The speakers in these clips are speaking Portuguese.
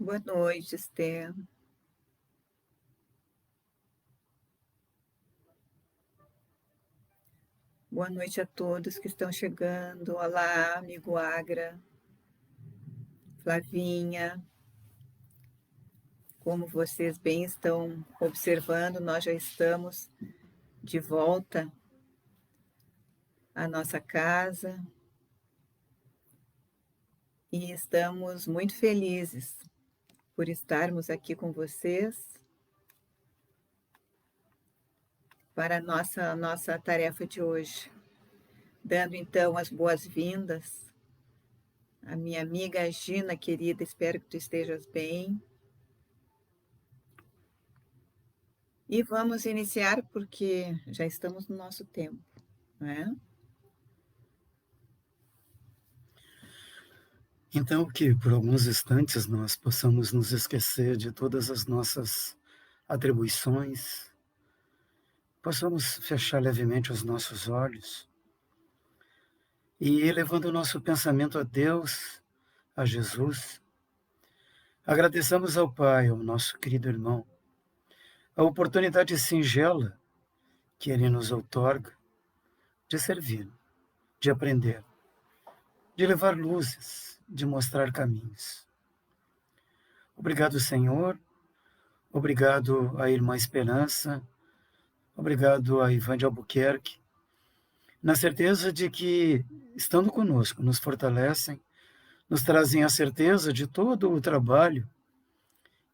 Boa noite, Esther. Boa noite a todos que estão chegando. Olá, amigo Agra, Flavinha. Como vocês bem estão observando, nós já estamos de volta à nossa casa e estamos muito felizes por estarmos aqui com vocês para a nossa tarefa de hoje. Dando então as boas-vindas à minha amiga Gina, querida, espero que tu estejas bem. E vamos iniciar porque já estamos no nosso tempo, não é? Então, que por alguns instantes nós possamos nos esquecer de todas as nossas atribuições, possamos fechar levemente os nossos olhos e, elevando o nosso pensamento a Deus, a Jesus, agradeçamos ao Pai, ao nosso querido irmão, a oportunidade singela que Ele nos outorga de servir, de aprender, de levar luzes, de mostrar caminhos. Obrigado, Senhor. Obrigado à Irmã Esperança. Obrigado a Ivan de Albuquerque, na certeza de que, estando conosco, nos fortalecem, nos trazem a certeza de todo o trabalho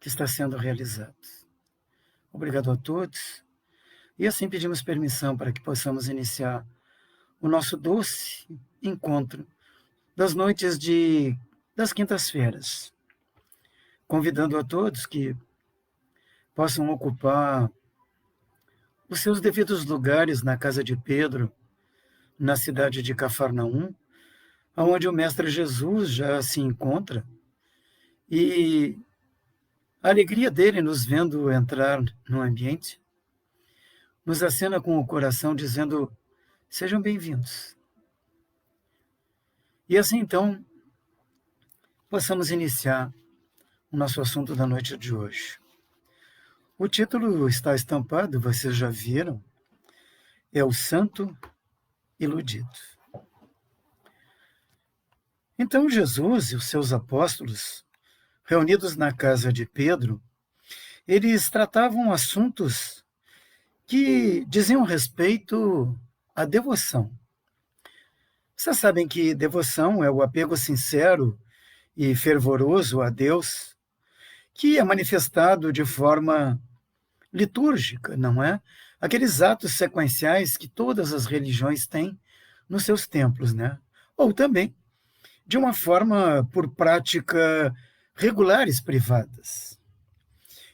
que está sendo realizado. Obrigado a todos, e assim pedimos permissão para que possamos iniciar o nosso doce encontro das noites das quintas-feiras, convidando a todos que possam ocupar os seus devidos lugares na casa de Pedro, na cidade de Cafarnaum, onde o Mestre Jesus já se encontra, e a alegria dele nos vendo entrar no ambiente nos acena com o coração dizendo: sejam bem-vindos. E assim então, possamos iniciar o nosso assunto da noite de hoje. O título está estampado, vocês já viram, é o Santo Iludido. Então Jesus e os seus apóstolos, reunidos na casa de Pedro, eles tratavam assuntos que diziam respeito à devoção. Vocês sabem que devoção é o apego sincero e fervoroso a Deus, que é manifestado de forma litúrgica, não é? Aqueles atos sequenciais que todas as religiões têm nos seus templos, né? Ou também de uma forma por prática regulares privadas.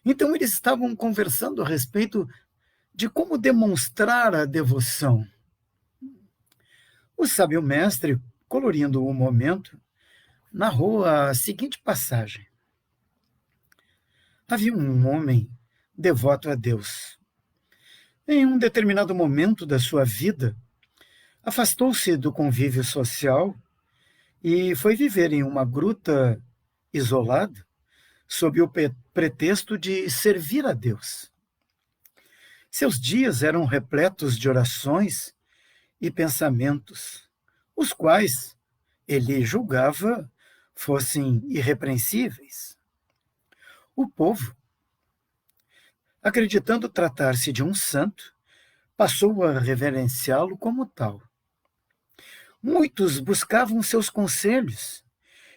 Então eles estavam conversando a respeito de como demonstrar a devoção. O sábio mestre, colorindo o momento, narrou a seguinte passagem. Havia um homem devoto a Deus. Em um determinado momento da sua vida, afastou-se do convívio social e foi viver em uma gruta isolada, sob o pretexto de servir a Deus. Seus dias eram repletos de orações e pensamentos, os quais ele julgava fossem irrepreensíveis. O povo, acreditando tratar-se de um santo, passou a reverenciá-lo como tal. Muitos buscavam seus conselhos,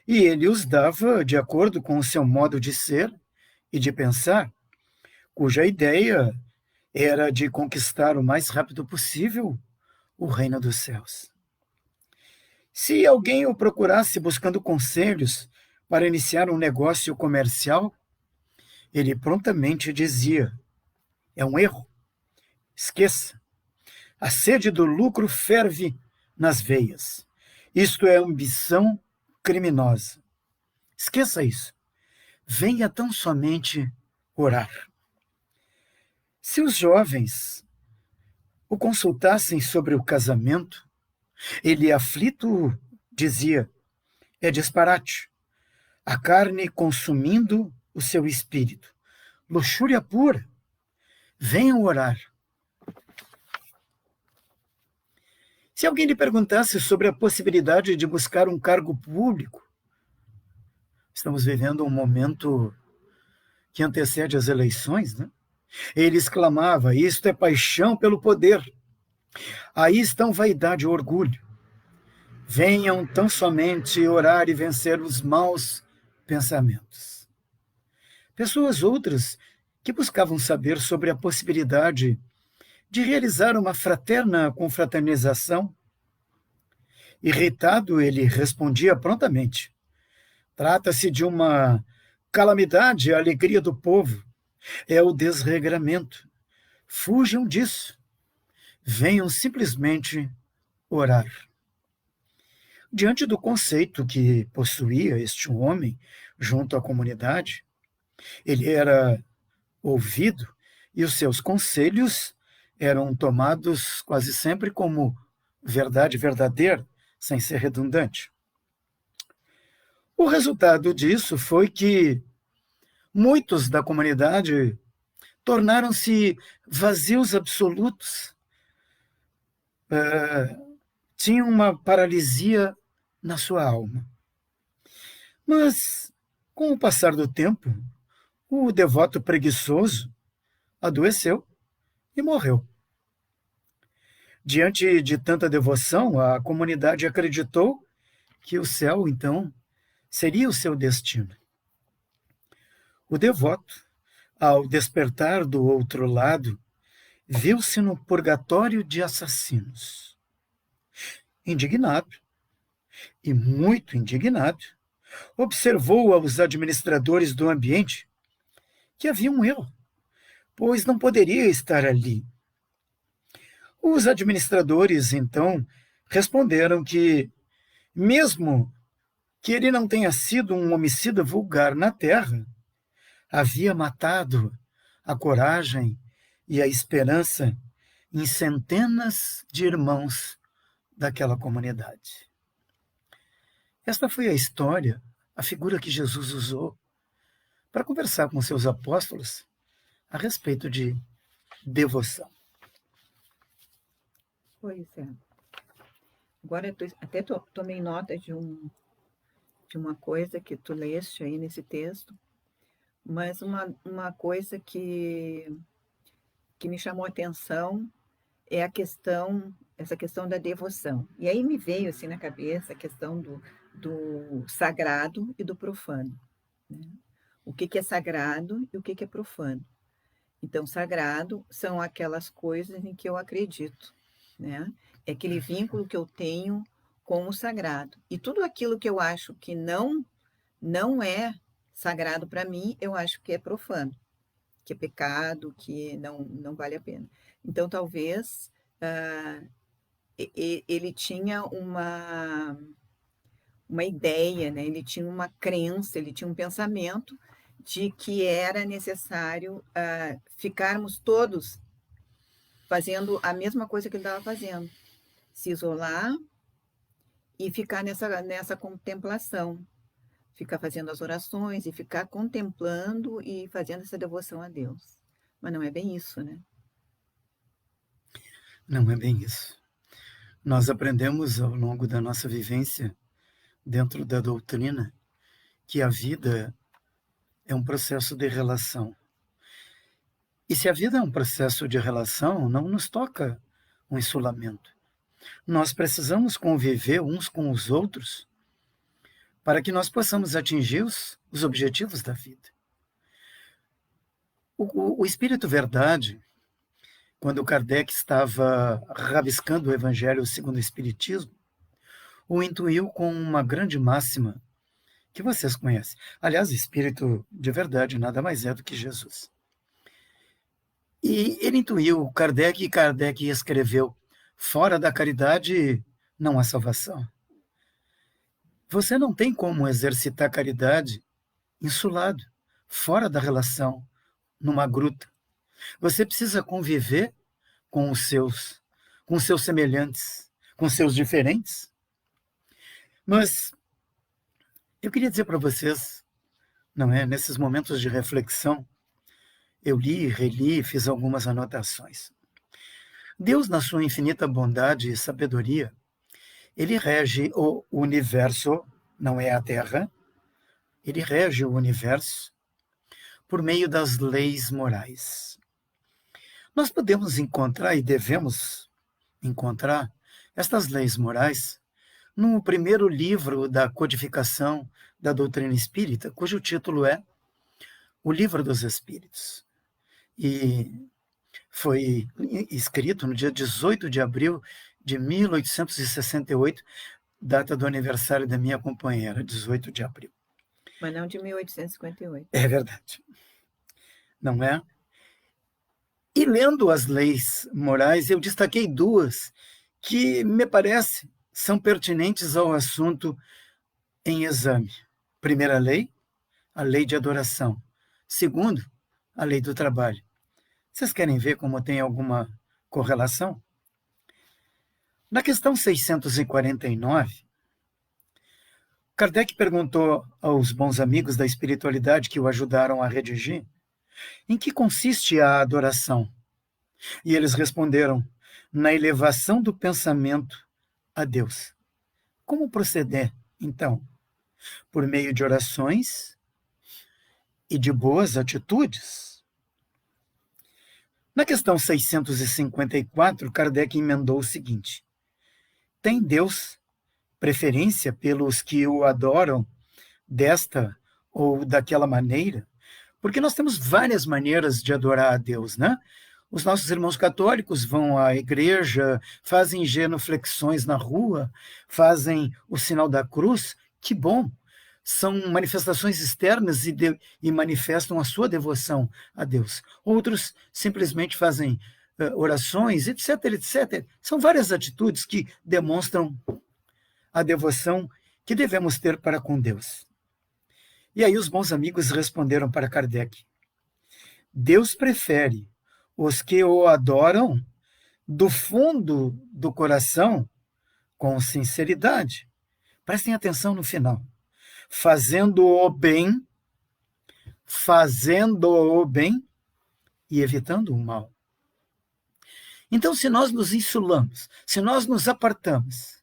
e ele os dava de acordo com o seu modo de ser e de pensar, cuja ideia era de conquistar o mais rápido possível o reino dos céus. Se alguém o procurasse buscando conselhos para iniciar um negócio comercial, ele prontamente dizia: é um erro, esqueça. A sede do lucro ferve nas veias. Isto é ambição criminosa. Esqueça isso. Venha tão somente orar. Se os jovens o consultassem sobre o casamento, ele, aflito, dizia: é disparate. a carne consumindo o seu espírito. Luxúria pura. Venham orar. Se alguém lhe perguntasse sobre a possibilidade de buscar um cargo público, estamos vivendo um momento que antecede as eleições, né? Ele exclamava: isto é paixão pelo poder. Aí estão vaidade e orgulho. Venham tão somente orar e vencer os maus pensamentos. Pessoas outras que buscavam saber sobre a possibilidade de realizar uma fraterna confraternização. Irritado, ele respondia prontamente: trata-se de uma calamidade, a alegria do povo. É o desregramento. Fujam disso. Venham simplesmente orar. Diante do conceito que possuía este homem junto à comunidade, ele era ouvido e os seus conselhos eram tomados quase sempre como verdade verdadeira, sem ser redundante. O resultado disso foi que muitos da comunidade tornaram-se vazios absolutos, tinham uma paralisia na sua alma. Mas, com o passar do tempo, o devoto preguiçoso adoeceu e morreu. Diante de tanta devoção, a comunidade acreditou que o céu, então, seria o seu destino. O devoto, ao despertar do outro lado, viu-se no purgatório de assassinos. Indignado, e muito indignado, observou aos administradores do ambiente que havia um erro, pois não poderia estar ali. Os administradores, então, responderam que, mesmo que ele não tenha sido um homicida vulgar na terra, havia matado a coragem e a esperança em centenas de irmãos daquela comunidade. Esta foi a história, a figura que Jesus usou para conversar com seus apóstolos a respeito de devoção. Pois é. Agora eu até tomei nota de uma coisa que tu leste aí nesse texto, mas uma coisa que me chamou a atenção é essa questão da devoção. E aí me veio assim na cabeça a questão do sagrado e do profano, né? O que é sagrado e o que é profano. Então, sagrado são aquelas coisas em que eu acredito, né? É aquele vínculo que eu tenho com o sagrado. E tudo aquilo que eu acho que não é sagrado para mim, eu acho que é profano, que é pecado, que não vale a pena. Então, talvez ele tinha uma ideia, né? Ele tinha uma crença, ele tinha um pensamento de que era necessário ficarmos todos fazendo a mesma coisa que ele estava fazendo, se isolar e ficar nessa contemplação, ficar fazendo as orações e ficar contemplando e fazendo essa devoção a Deus. Mas não é bem isso, né? Não é bem isso. Nós aprendemos ao longo da nossa vivência dentro da doutrina que a vida é um processo de relação. E se a vida é um processo de relação, não nos toca um isolamento. Nós precisamos conviver uns com os outros para que nós possamos atingir os objetivos da vida. O Espírito Verdade, quando Kardec estava rabiscando o Evangelho segundo o Espiritismo, o intuiu com uma grande máxima que vocês conhecem. Aliás, o Espírito de Verdade nada mais é do que Jesus. E ele intuiu Kardec, e Kardec escreveu: fora da caridade não há salvação. Você não tem como exercitar caridade insulado, fora da relação, numa gruta. Você precisa conviver com os seus semelhantes, com os seus diferentes. Mas Eu queria dizer para vocês, não é, nesses momentos de reflexão, eu li, reli, fiz algumas anotações. Deus, na sua infinita bondade e sabedoria, ele rege o universo, não é a Terra, ele rege o universo por meio das leis morais. Nós podemos encontrar e devemos encontrar estas leis morais no primeiro livro da codificação da doutrina espírita, cujo título é O Livro dos Espíritos. E foi escrito no dia 18 de abril de 1868, data do aniversário da minha companheira, 18 de abril. Mas não de 1858. É verdade. Não é? E lendo as leis morais, eu destaquei duas que, me parece, são pertinentes ao assunto em exame. Primeira lei, a lei de adoração. Segundo, a lei do trabalho. Vocês querem ver como tem alguma correlação? Na questão 649, Kardec perguntou aos bons amigos da espiritualidade que o ajudaram a redigir em que consiste a adoração. E eles responderam: na elevação do pensamento a Deus. Como proceder, então? Por meio de orações e de boas atitudes. Na questão 654, Kardec emendou o seguinte: tem Deus preferência pelos que o adoram desta ou daquela maneira? Porque nós temos várias maneiras de adorar a Deus, né? Os nossos irmãos católicos vão à igreja, fazem genuflexões na rua, fazem o sinal da cruz. Que bom! São manifestações externas e manifestam a sua devoção a Deus. Outros simplesmente fazem orações, etc, etc. São várias atitudes que demonstram a devoção que devemos ter para com Deus. E aí os bons amigos responderam para Kardec: Deus prefere os que o adoram do fundo do coração com sinceridade. Prestem atenção no final. Fazendo o bem e evitando o mal. Então, se nós nos insulamos, se nós nos apartamos,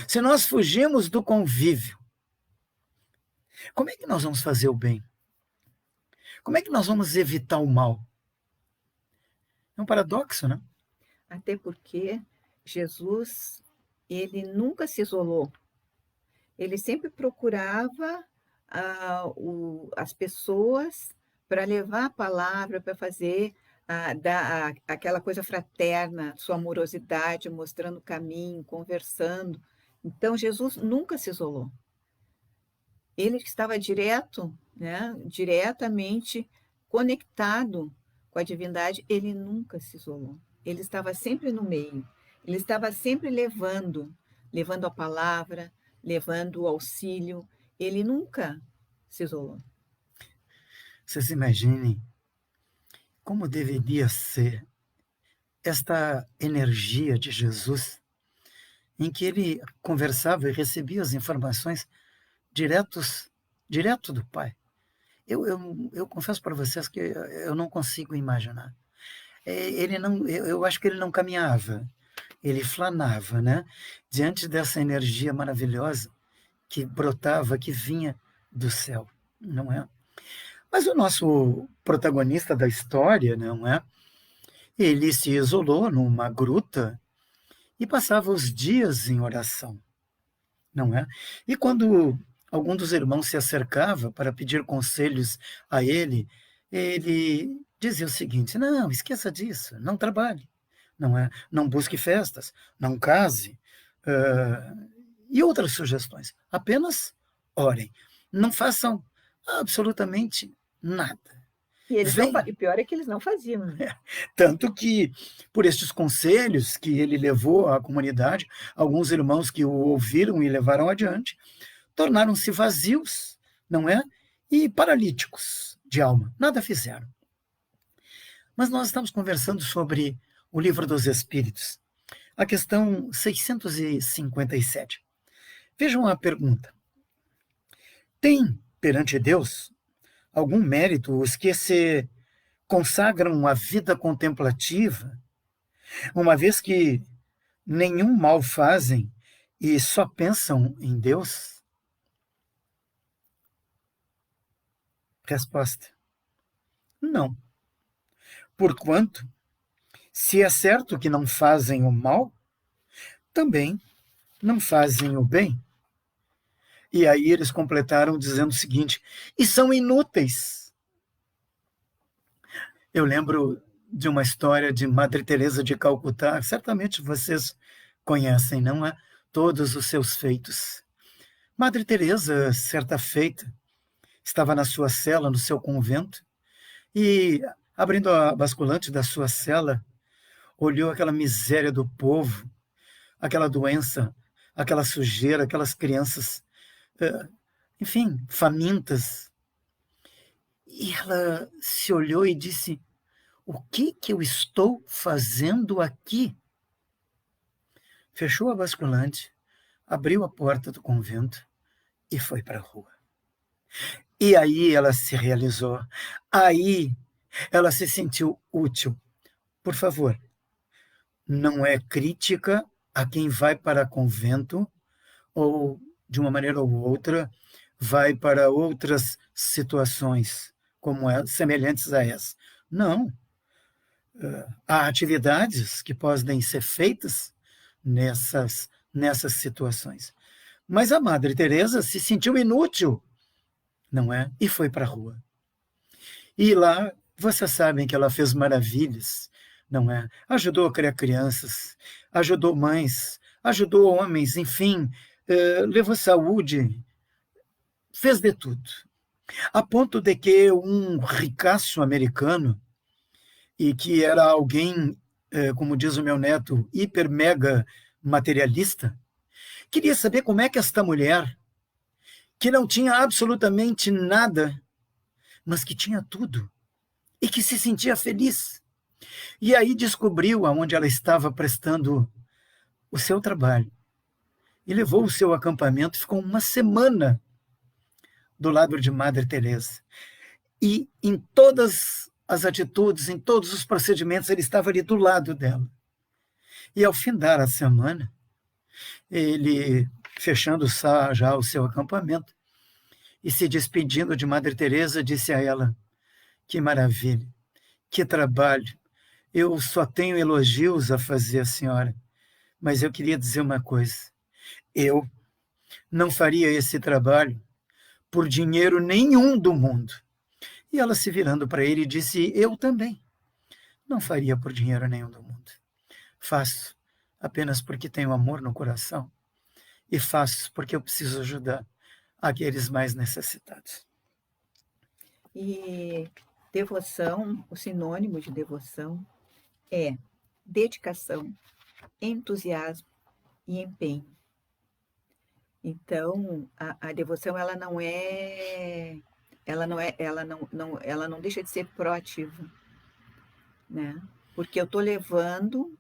se nós fugimos do convívio, como é que nós vamos fazer o bem? Como é que nós vamos evitar o mal? É um paradoxo, né? Até porque Jesus, ele nunca se isolou. Ele sempre procurava as pessoas para levar a palavra, para fazer aquela coisa fraterna, sua amorosidade, mostrando o caminho, conversando. Então, Jesus nunca se isolou. Ele estava diretamente conectado com a divindade, ele nunca se isolou. Ele estava sempre no meio, ele estava sempre levando a palavra, levando o auxílio, ele nunca se isolou. Vocês imaginem como deveria ser esta energia de Jesus, em que ele conversava e recebia as informações direto do Pai. Eu confesso para vocês que eu não consigo imaginar. Eu acho que ele não caminhava, ele flanava, né? Diante dessa energia maravilhosa que brotava, que vinha do céu, não é? Mas o nosso protagonista da história, não é? Ele se isolou numa gruta e passava os dias em oração, não é? E quando algum dos irmãos se acercava para pedir conselhos a ele, ele dizia o seguinte: não, esqueça disso, não trabalhe, não é? Não busque festas, não case, e outras sugestões. Apenas orem, não façam absolutamente nada. E o pior é que eles não faziam. Né? Tanto que, por estes conselhos que ele levou à comunidade, alguns irmãos que o ouviram e levaram adiante, tornaram-se vazios, não é? E paralíticos de alma, nada fizeram. Mas nós estamos conversando sobre o Livro dos Espíritos, a questão 657. Vejam a pergunta: Tem perante Deus algum mérito os que se consagram à vida contemplativa, uma vez que nenhum mal fazem e só pensam em Deus? Resposta: não. Porquanto, se é certo que não fazem o mal, também não fazem o bem. E aí eles completaram dizendo o seguinte: e são inúteis. Eu lembro de uma história de Madre Teresa de Calcutá, certamente vocês conhecem, não é? Todos os seus feitos. Madre Teresa, certa feita, estava na sua cela, no seu convento, e, abrindo a basculante da sua cela, olhou aquela miséria do povo, aquela doença, aquela sujeira, aquelas crianças, enfim, famintas. E ela se olhou e disse: o que eu estou fazendo aqui? Fechou a basculante, abriu a porta do convento e foi para a rua. E aí ela se realizou. Aí ela se sentiu útil. Por favor, não é crítica a quem vai para convento ou, de uma maneira ou outra, vai para outras situações semelhantes a essa. Não. Há atividades que podem ser feitas nessas situações. Mas a Madre Teresa se sentiu inútil, não é? E foi para a rua. E lá, vocês sabem que ela fez maravilhas, não é? Ajudou a criar crianças, ajudou mães, ajudou homens, enfim, levou saúde, fez de tudo. A ponto de que um ricaço americano, e que era alguém, como diz o meu neto, hiper mega materialista, queria saber como é que esta mulher, que não tinha absolutamente nada, mas que tinha tudo, e que se sentia feliz. E aí descobriu aonde ela estava prestando o seu trabalho. E levou o seu acampamento, ficou uma semana do lado de Madre Teresa. E em todas as atitudes, em todos os procedimentos, ele estava ali do lado dela. E ao findar a semana, ele, fechando já o seu acampamento e se despedindo de Madre Teresa, disse a ela: que maravilha, que trabalho. Eu só tenho elogios a fazer, senhora, mas eu queria dizer uma coisa. Eu não faria esse trabalho por dinheiro nenhum do mundo. E ela, se virando para ele, disse: eu também não faria por dinheiro nenhum do mundo. Faço apenas porque tenho amor no coração e faço porque eu preciso ajudar aqueles mais necessitados. E devoção, o sinônimo de devoção é dedicação, entusiasmo e empenho. Então, a devoção ela não deixa de ser proativa, né? Porque eu estou levando,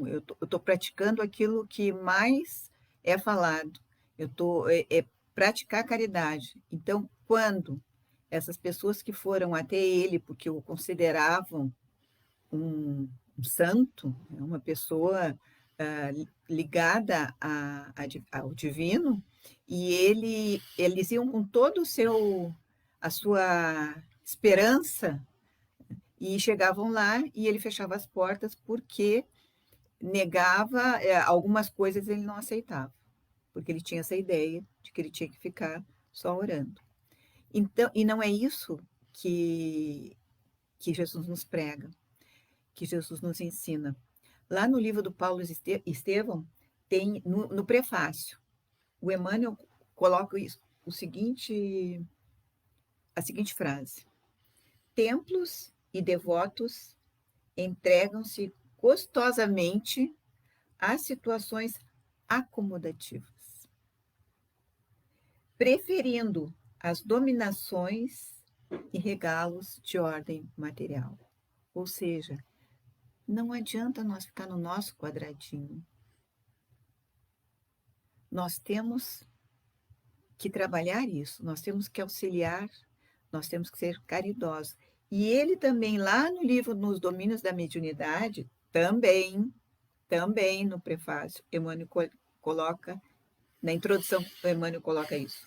eu estou praticando aquilo que mais é falado. Eu estou praticar a caridade. Então, quando essas pessoas que foram até ele porque o consideravam um santo, uma pessoa ligada ao divino, e eles iam com todo a sua esperança e chegavam lá e ele fechava as portas porque negava algumas coisas, ele não aceitava, porque ele tinha essa ideia de que ele tinha que ficar só orando. Então, e não é isso que Jesus nos prega, que Jesus nos ensina. Lá no livro do Paulo Estevão, tem no prefácio, o Emmanuel coloca a seguinte frase: templos e devotos entregam-se gostosamente às situações acomodativas, preferindo as dominações e regalos de ordem material. Ou seja, não adianta nós ficar no nosso quadradinho. Nós temos que trabalhar isso, nós temos que auxiliar, nós temos que ser caridosos. E ele também, lá no livro Nos Domínios da Mediunidade, também no prefácio, Emmanuel coloca, na introdução, o Emmanuel coloca isso.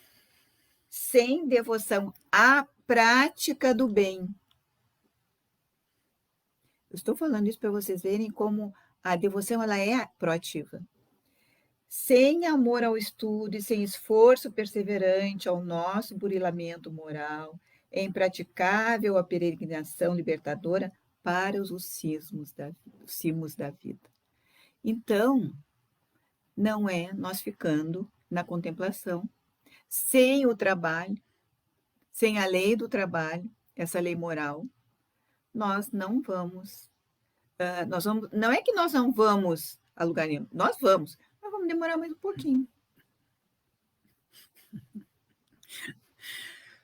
Sem devoção à prática do bem. Eu estou falando isso para vocês verem como a devoção ela é proativa. Sem amor ao estudo e sem esforço perseverante ao nosso burilamento moral, é impraticável a peregrinação libertadora para os cimos da vida. Então, não é nós ficando na contemplação, sem o trabalho, sem a lei do trabalho, essa lei moral, nós não vamos, não é que nós não vamos a lugar nenhum, nós vamos demorar mais um pouquinho.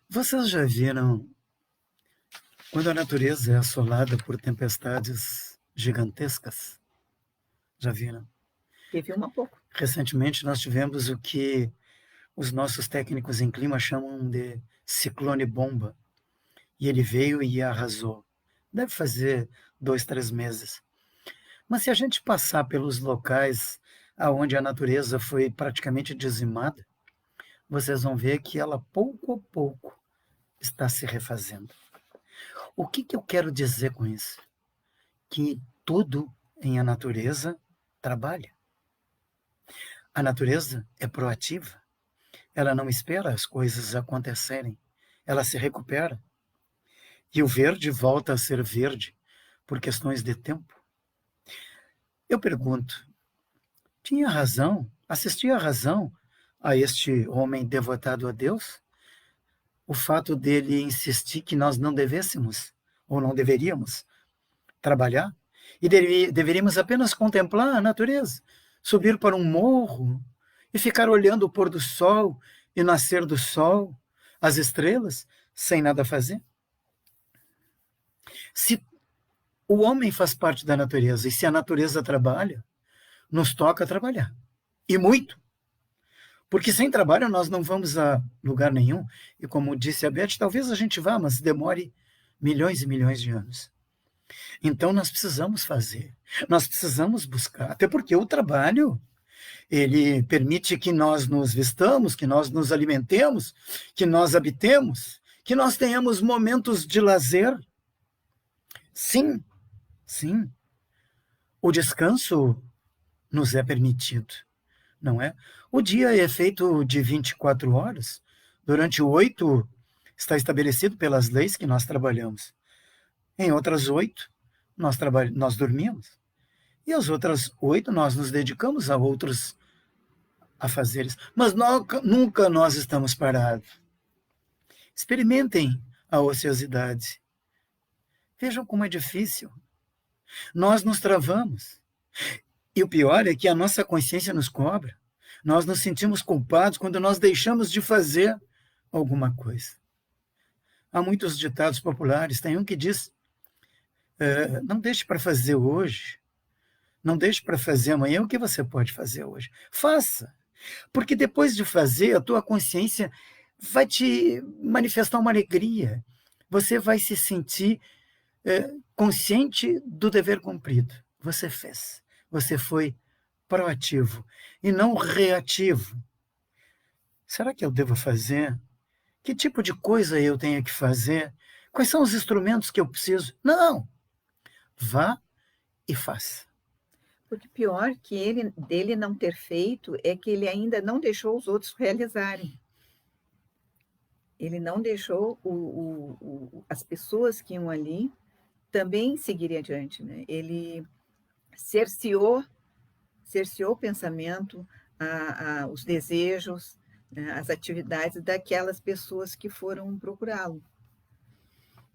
Vocês já viram quando a natureza é assolada por tempestades gigantescas? Já viram? Teve uma pouco. Recentemente nós tivemos o que os nossos técnicos em clima chamam de ciclone bomba. E ele veio e arrasou. Deve fazer 2, 3 meses. Mas se a gente passar pelos locais onde a natureza foi praticamente dizimada, vocês vão ver que ela, pouco a pouco, está se refazendo. O que eu quero dizer com isso? Que tudo em a natureza trabalha. A natureza é proativa. Ela não espera as coisas acontecerem. Ela se recupera. E o verde volta a ser verde por questões de tempo. Eu pergunto, tinha razão, assistia razão a este homem devotado a Deus? O fato dele insistir que nós não devêssemos, ou não deveríamos, trabalhar, e deveríamos apenas contemplar a natureza, subir para um morro e ficar olhando o pôr do sol e nascer do sol, as estrelas, sem nada fazer? Se o homem faz parte da natureza, e se a natureza trabalha, nos toca trabalhar. E muito. Porque sem trabalho nós não vamos a lugar nenhum. E como disse a Beth, talvez a gente vá, mas demore milhões e milhões de anos. Então nós precisamos fazer. Nós precisamos buscar. Até porque o trabalho, ele permite que nós nos vestamos, que nós nos alimentemos, que nós habitemos, que nós tenhamos momentos de lazer. Sim, sim. O descanso nos é permitido, não é? O dia é feito de 24 horas. Durante 8 está estabelecido pelas leis que nós trabalhamos. Em outras 8, nós dormimos. E as outras 8, nós nos dedicamos a outros afazeres. Mas nunca nós estamos parados. Experimentem a ociosidade. Vejam como é difícil. Nós nos travamos. E o pior é que a nossa consciência nos cobra. Nós nos sentimos culpados quando nós deixamos de fazer alguma coisa. Há muitos ditados populares. Tem um que diz, não deixe para fazer hoje. Não deixe para fazer amanhã. O que você pode fazer hoje? Faça. Porque depois de fazer, a tua consciência vai te manifestar uma alegria. Você vai se sentir consciente do dever cumprido. Você fez. Você foi proativo e não reativo. Será que eu devo fazer? Que tipo de coisa eu tenho que fazer? Quais são os instrumentos que eu preciso? Não! Vá e faça. Porque pior que dele não ter feito é que ele ainda não deixou os outros realizarem. Ele não deixou as pessoas que iam ali também seguirem adiante, né? Ele cerceou o pensamento, os desejos, né, as atividades daquelas pessoas que foram procurá-lo.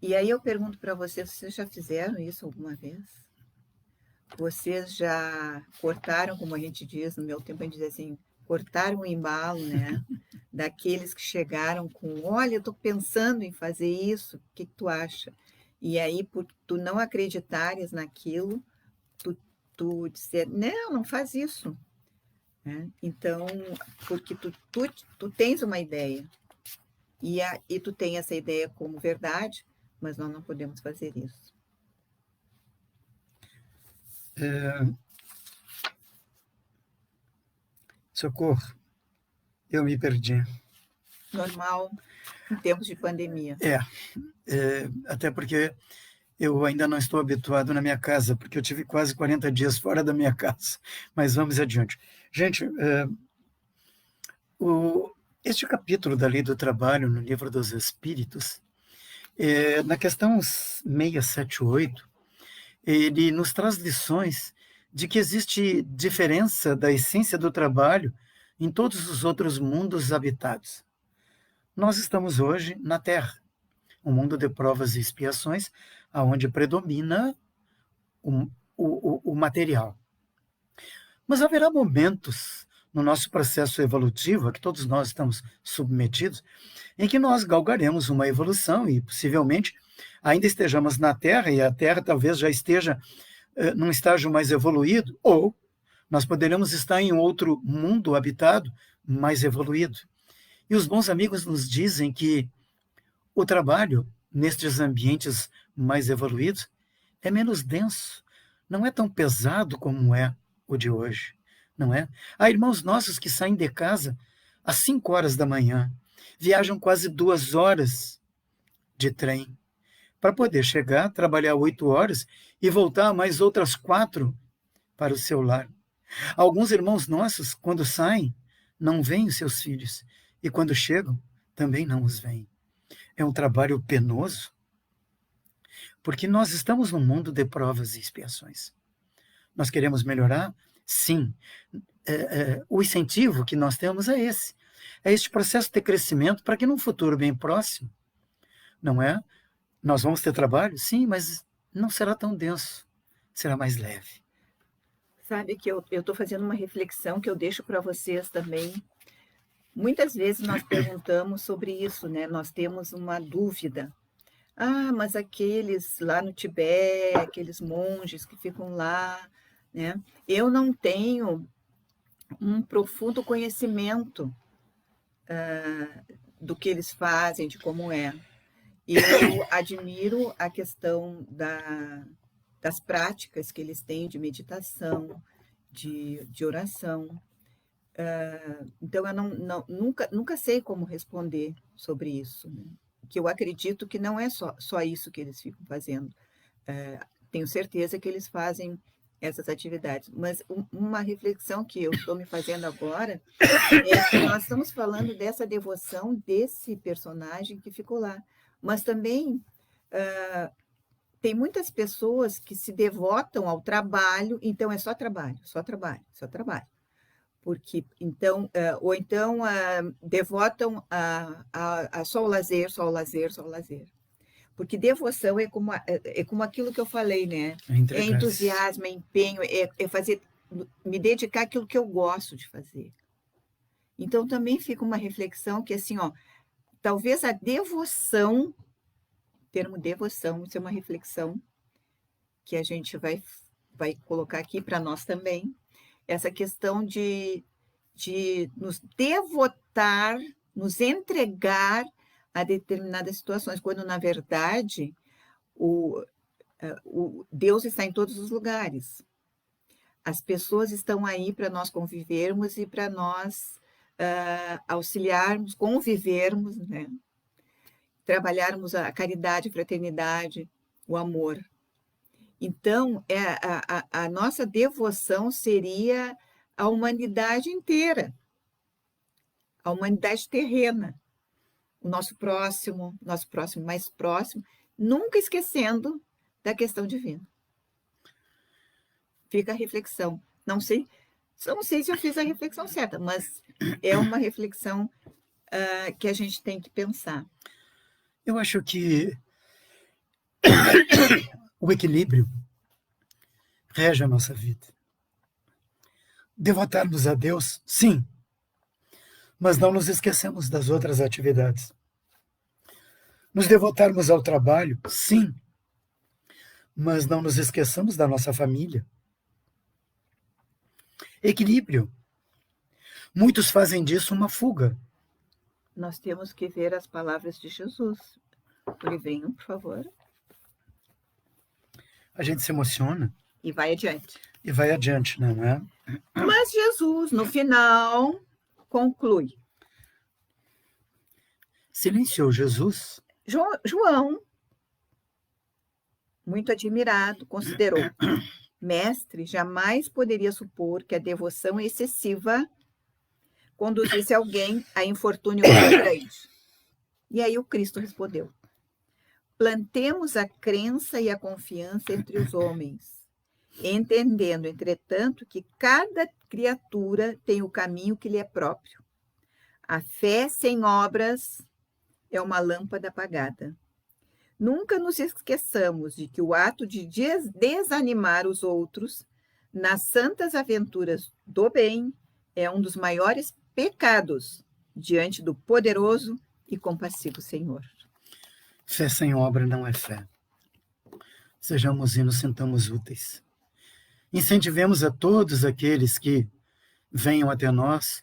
E aí eu pergunto para vocês já fizeram isso alguma vez? Vocês já cortaram, como a gente diz, no meu tempo a gente diz assim, cortaram o embalo, né? Daqueles que chegaram com, olha, eu estou pensando em fazer isso, o que tu acha? E aí, por tu não acreditares naquilo, tu dizer, não faz isso. né? Então, porque tu tens uma ideia, e tu tem essa ideia como verdade, mas nós não podemos fazer isso. Socorro, eu me perdi. Normal em tempos de pandemia. Até porque eu ainda não estou habituado na minha casa, porque eu tive quase 40 dias fora da minha casa. Mas vamos adiante. Gente, este capítulo da Lei do Trabalho no Livro dos Espíritos, na questão 678, ele nos traz lições de que existe diferença da essência do trabalho em todos os outros mundos habitados. Nós estamos hoje na Terra, um mundo de provas e expiações, onde predomina o material. Mas haverá momentos no nosso processo evolutivo, a que todos nós estamos submetidos, em que nós galgaremos uma evolução e possivelmente ainda estejamos na Terra e a Terra talvez já esteja num estágio mais evoluído, ou nós poderemos estar em outro mundo habitado mais evoluído. E os bons amigos nos dizem que o trabalho nestes ambientes mais evoluídos é menos denso, não é tão pesado como é o de hoje, não é? Há irmãos nossos que saem de casa às 5 horas da manhã, viajam quase 2 horas de trem, para poder chegar, trabalhar 8 horas e voltar mais outras 4 para o seu lar. Alguns irmãos nossos, quando saem, não veem os seus filhos, e quando chegam, também não os veem. É um trabalho penoso, porque nós estamos num mundo de provas e expiações. Nós queremos melhorar? Sim. O incentivo que nós temos é esse. É este processo de crescimento para que num futuro bem próximo, não é? Nós vamos ter trabalho? Sim, mas não será tão denso. Será mais leve. Sabe que eu estou fazendo uma reflexão que eu deixo para vocês também. Muitas vezes nós perguntamos sobre isso, né? Nós temos uma dúvida. Ah, mas aqueles lá no Tibete, aqueles monges que ficam lá, né? Eu não tenho um profundo conhecimento do que eles fazem, de como é. Eu admiro a questão das práticas que eles têm de meditação, de oração. Então, eu nunca sei como responder sobre isso, né? Que eu acredito que não é só isso que eles ficam fazendo. Tenho certeza que eles fazem essas atividades, mas uma reflexão que eu estou me fazendo agora é que nós estamos falando dessa devoção desse personagem que ficou lá, mas também tem muitas pessoas que se devotam ao trabalho, então é só trabalho, só trabalho, só trabalho. Porque então, ou então devotam a só o lazer, só o lazer, só o lazer. Porque devoção é como aquilo que eu falei, né? É entusiasmo, é empenho, é fazer, me dedicar àquilo que eu gosto de fazer. Então também fica uma reflexão que assim, ó, talvez a devoção, o termo devoção, isso é uma reflexão que a gente vai colocar aqui para nós também, essa questão de nos devotar, nos entregar a determinadas situações, quando, na verdade, o Deus está em todos os lugares. As pessoas estão aí para nós convivermos e para nós auxiliarmos, convivermos, né? Trabalharmos a caridade, a fraternidade, o amor. Então, a nossa devoção seria a humanidade inteira, a humanidade terrena, o nosso próximo mais próximo, nunca esquecendo da questão divina. Fica a reflexão. Não sei se eu fiz a reflexão certa, mas é uma reflexão que a gente tem que pensar. Eu acho que o equilíbrio rege a nossa vida. Devotarmos a Deus, sim, mas não nos esquecemos das outras atividades. Nos devotarmos ao trabalho, sim, mas não nos esqueçamos da nossa família. Equilíbrio Muitos fazem disso uma fuga. Nós temos que ver as palavras de Jesus. O livrinho, por favor. A gente se emociona E vai adiante. e vai adiante, não é? Mas Jesus, no final, conclui. Silenciou Jesus. João, muito admirado, considerou: mestre, jamais poderia supor que a devoção excessiva conduzisse alguém a infortúnio tão grande. E aí o Cristo respondeu: plantemos a crença e a confiança entre os homens, entendendo, entretanto, que cada criatura tem o caminho que lhe é próprio. A fé sem obras é uma lâmpada apagada. Nunca nos esqueçamos de que o ato de desanimar os outros nas santas aventuras do bem é um dos maiores pecados diante do poderoso e compassivo Senhor. Fé sem obra não é fé. Sejamos e nos sintamos úteis. Incentivemos a todos aqueles que venham até nós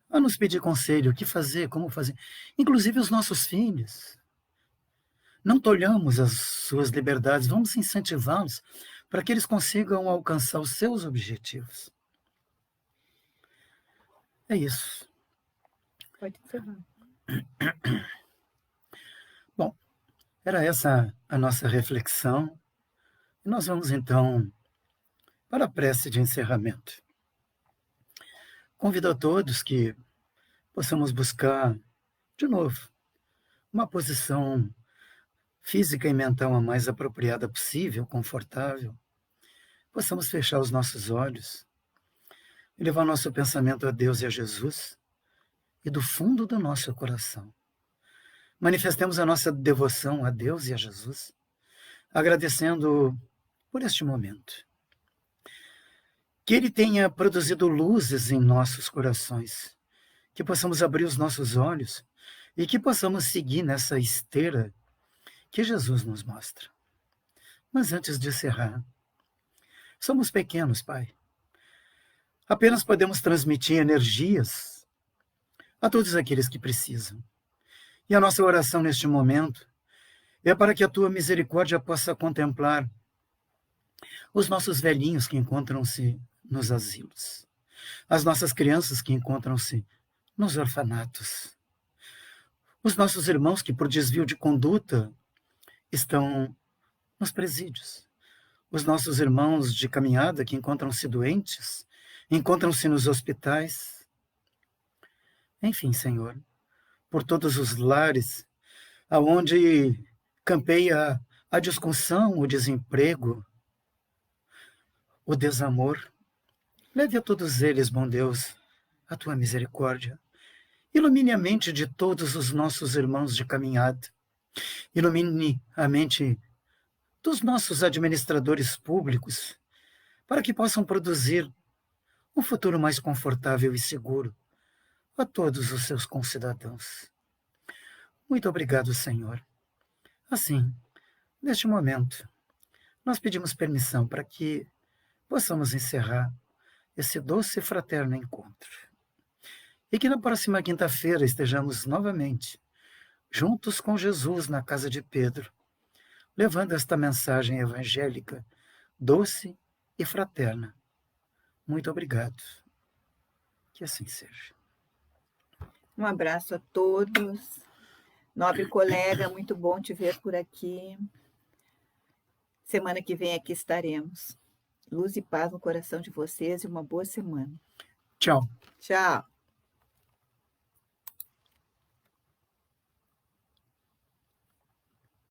a nos pedir conselho, o que fazer, como fazer, inclusive os nossos filhos. Não tolhamos as suas liberdades, vamos incentivá-los para que eles consigam alcançar os seus objetivos. É isso. Pode encerrar. Bom, era essa a nossa reflexão. E nós vamos então para a prece de encerramento. Convido a todos que possamos buscar, de novo, uma posição física e mental a mais apropriada possível, confortável. Possamos fechar os nossos olhos e levar nosso pensamento a Deus e a Jesus e do fundo do nosso coração. Manifestemos a nossa devoção a Deus e a Jesus, agradecendo por este momento. Que Ele tenha produzido luzes em nossos corações, que possamos abrir os nossos olhos e que possamos seguir nessa esteira que Jesus nos mostra. Mas antes de encerrar, somos pequenos, Pai. Apenas podemos transmitir energias a todos aqueles que precisam. E a nossa oração neste momento é para que a Tua misericórdia possa contemplar os nossos velhinhos que encontram-se nos asilos, as nossas crianças que encontram-se nos orfanatos, os nossos irmãos que por desvio de conduta estão nos presídios, os nossos irmãos de caminhada que encontram-se doentes, encontram-se nos hospitais. Enfim, Senhor, por todos os lares aonde campeia a discussão, o desemprego, o desamor. Leve a todos eles, bom Deus, a Tua misericórdia. Ilumine a mente de todos os nossos irmãos de caminhada. Ilumine a mente dos nossos administradores públicos, para que possam produzir um futuro mais confortável e seguro a todos os seus concidadãos. Muito obrigado, Senhor. Assim, neste momento, nós pedimos permissão para que possamos encerrar esse doce e fraterno encontro. E que na próxima quinta-feira estejamos novamente juntos com Jesus na casa de Pedro, levando esta mensagem evangélica doce e fraterna. Muito obrigado. Que assim seja. Um abraço a todos. Nobre colega, muito bom te ver por aqui. Semana que vem aqui estaremos. Luz e paz no coração de vocês e uma boa semana. Tchau. Tchau.